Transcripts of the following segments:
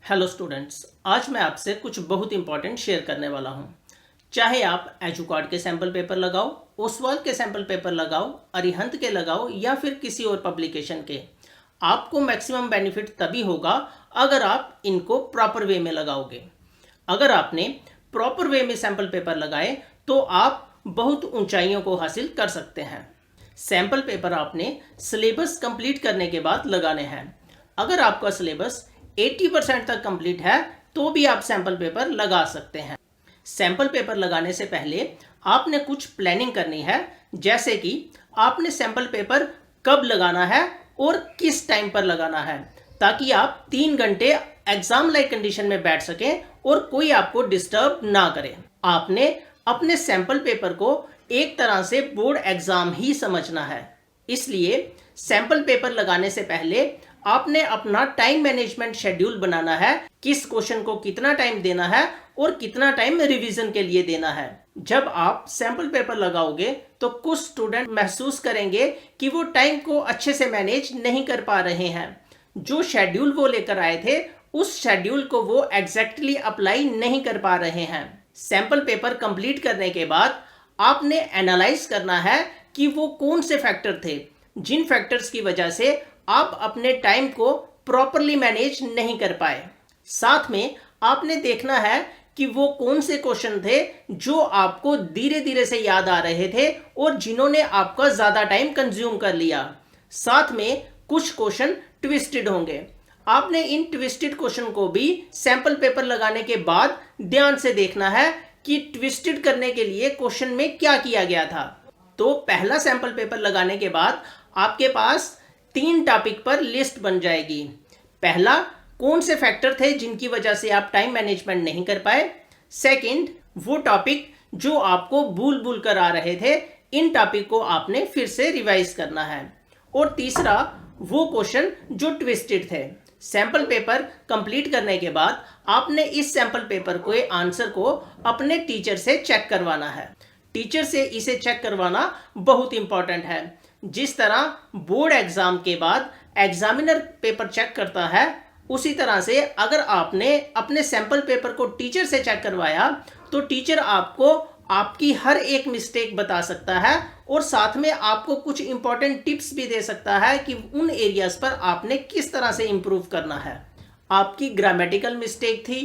Hello students, आज मैं आपसे कुछ बहुत इंपॉर्टेंट शेयर करने वाला हूं। चाहे आप एजुकार्ड के सैंपल पेपर लगाओ, ओसवाल के सैंपल पेपर लगाओ, अरिहंत के लगाओ या फिर किसी और पब्लिकेशन के, आपको मैक्सिमम बेनिफिट तभी होगा अगर आप इनको प्रॉपर वे में लगाओगे। अगर आपने प्रॉपर वे में सैंपल पेपर लगाए तो आप बहुत ऊंचाइयों को हासिल कर सकते हैं। सैंपल पेपर आपने सिलेबस कंप्लीट करने के बाद लगाने हैं। अगर आपका सिलेबस 80% तक कंप्लीट है तो भी आप सैंपल पेपर लगा सकते हैं। सैंपल पेपर लगाने से पहले आपने कुछ प्लानिंग करनी है, जैसे कि आपने सैंपल पेपर कब लगाना है और किस टाइम पर लगाना है, ताकि आप 3 घंटे एग्जाम लाइक कंडीशन में बैठ सकें और कोई आपको डिस्टर्ब ना करे। आपने अपने सैंपल पेपर को एक तरह से बोर्ड एग्जाम ही समझना है, इसलिए सैंपल पेपर लगाने से पहले आपने अपना टाइम मैनेजमेंट शेड्यूल बनाना है, किस क्वेश्चन को कितना टाइम देना है और कितना टाइम रिवीजन के लिए देना है। जब आप सैंपल पेपर लगाओगे तो कुछ स्टूडेंट महसूस करेंगे कि वो टाइम को अच्छे से मैनेज नहीं कर पा रहे हैं। जो शेड्यूल वो लेकर आए थे उस शेड्यूल को वो एग्जैक्टली अप्लाई नहीं कर पा रहे हैं। सैंपल पेपर कंप्लीट करने के बाद आपने एनालाइज करना है कि वो कौन से फैक्टर थे जिन फैक्टर्स की वजह से आप अपने टाइम को प्रॉपरली मैनेज नहीं कर पाए। साथ में आपने देखना है कि वो कौन से क्वेश्चन थे जो आपको धीरे धीरे से याद आ रहे थे और जिन्होंने आपका ज्यादा टाइम कंज्यूम कर लिया। साथ में कुछ क्वेश्चन ट्विस्टेड होंगे, आपने इन ट्विस्टेड क्वेश्चन को भी सैंपल पेपर लगाने के बाद ध्यान से देखना है कि ट्विस्टेड करने के लिए क्वेश्चन में क्या किया गया था। तो पहला सैंपल पेपर लगाने के बाद आपके पास 3 टॉपिक पर लिस्ट बन जाएगी। पहला, कौन से फैक्टर थे जिनकी वजह से आप टाइम मैनेजमेंट नहीं कर पाए। सेकंड, वो टॉपिक जो आपको भूल भूल कर आ रहे थे, इन टॉपिक को आपने फिर से रिवाइज करना है। और तीसरा, वो क्वेश्चन जो ट्विस्टेड थे। सैंपल पेपर कंप्लीट करने के बाद आपने इस सैंपल पेपर के आंसर को अपने टीचर से चेक करवाना है। टीचर से इसे चेक करवाना बहुत इंपॉर्टेंट है। जिस तरह बोर्ड एग्जाम के बाद एग्जामिनर पेपर चेक करता है, उसी तरह से अगर आपने अपने सैंपल पेपर को टीचर से चेक करवाया तो टीचर आपको आपकी हर एक मिस्टेक बता सकता है और साथ में आपको कुछ इंपॉर्टेंट टिप्स भी दे सकता है कि उन एरियाज पर आपने किस तरह से इंप्रूव करना है। आपकी ग्रामेटिकल मिस्टेक थी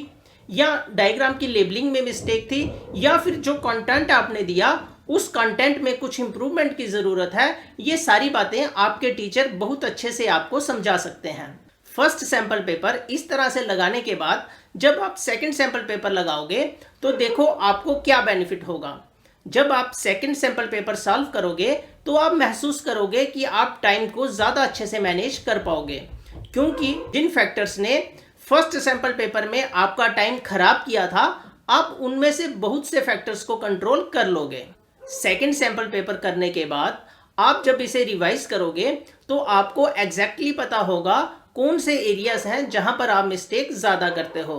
या डायग्राम की लेबलिंग में मिस्टेक थी या फिर जो कंटेंट आपने दिया उस कंटेंट में कुछ इंप्रूवमेंट की जरूरत है, ये सारी बातें आपके टीचर बहुत अच्छे से आपको समझा सकते हैं। फर्स्ट सैंपल पेपर इस तरह से लगाने के बाद जब आप सेकंड सैंपल पेपर लगाओगे तो देखो आपको क्या बेनिफिट होगा। जब आप सेकंड सैंपल पेपर सॉल्व करोगे तो आप महसूस करोगे कि आप टाइम को ज्यादा अच्छे से मैनेज कर पाओगे, क्योंकि जिन फैक्टर्स ने फर्स्ट सैंपल पेपर में आपका टाइम खराब किया था, आप उनमें से बहुत से फैक्टर्स को कंट्रोल कर लोगे। सेकंड सैंपल पेपर करने के बाद आप जब इसे रिवाइज करोगे तो आपको एग्जैक्टली पता होगा कौन से एरियाज हैं जहां पर आप मिस्टेक ज्यादा करते हो।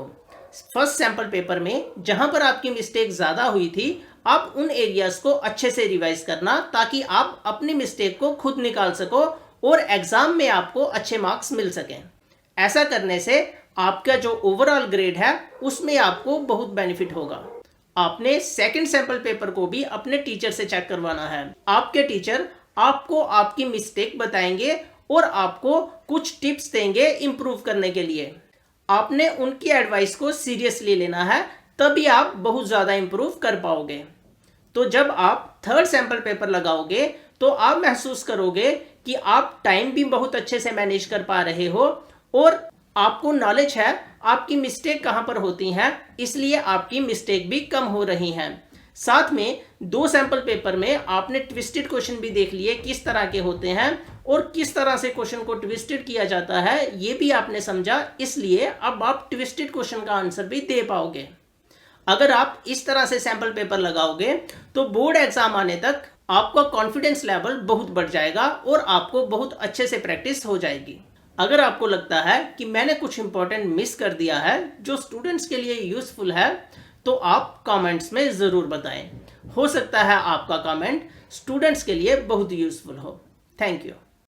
फर्स्ट सैंपल पेपर में जहां पर आपकी मिस्टेक ज्यादा हुई थी, आप उन एरियाज को अच्छे से रिवाइज करना ताकि आप अपनी मिस्टेक को खुद निकाल सको और एग्जाम में आपको अच्छे मार्क्स मिल सकें। ऐसा करने से आपका जो ओवरऑल ग्रेड है उसमें आपको बहुत बेनिफिट होगा। आपने सेकंड सैंपल पेपर को भी अपने टीचर से चेक करवाना है। आपके टीचर आपको आपकी मिस्टेक बताएंगे और आपको कुछ टिप्स देंगे इंप्रूव करने के लिए। आपने उनकी एडवाइस को सीरियसली लेना है, तभी आप बहुत ज्यादा इंप्रूव कर पाओगे। तो जब आप थर्ड सैंपल पेपर लगाओगे तो आप महसूस करोगे कि आप टाइम भी बहुत अच्छे से मैनेज कर पा रहे हो और आपको नॉलेज है आपकी मिस्टेक कहां पर होती हैं, इसलिए आपकी मिस्टेक भी कम हो रही हैं। साथ में 2 सैंपल पेपर में आपने ट्विस्टेड क्वेश्चन भी देख लिए किस तरह के होते हैं और किस तरह से क्वेश्चन को ट्विस्टेड किया जाता है, ये भी आपने समझा, इसलिए अब आप ट्विस्टेड क्वेश्चन का आंसर भी दे पाओगे। अगर आप इस तरह से सैंपल पेपर लगाओगे तो बोर्ड एग्जाम आने तक आपका कॉन्फिडेंस लेवल बहुत बढ़ जाएगा और आपको बहुत अच्छे से प्रैक्टिस हो जाएगी। अगर आपको लगता है कि मैंने कुछ इंपॉर्टेंट मिस कर दिया है जो स्टूडेंट्स के लिए यूजफुल है, तो आप कमेंट्स में जरूर बताएं। हो सकता है आपका कमेंट स्टूडेंट्स के लिए बहुत यूजफुल हो। Thank you.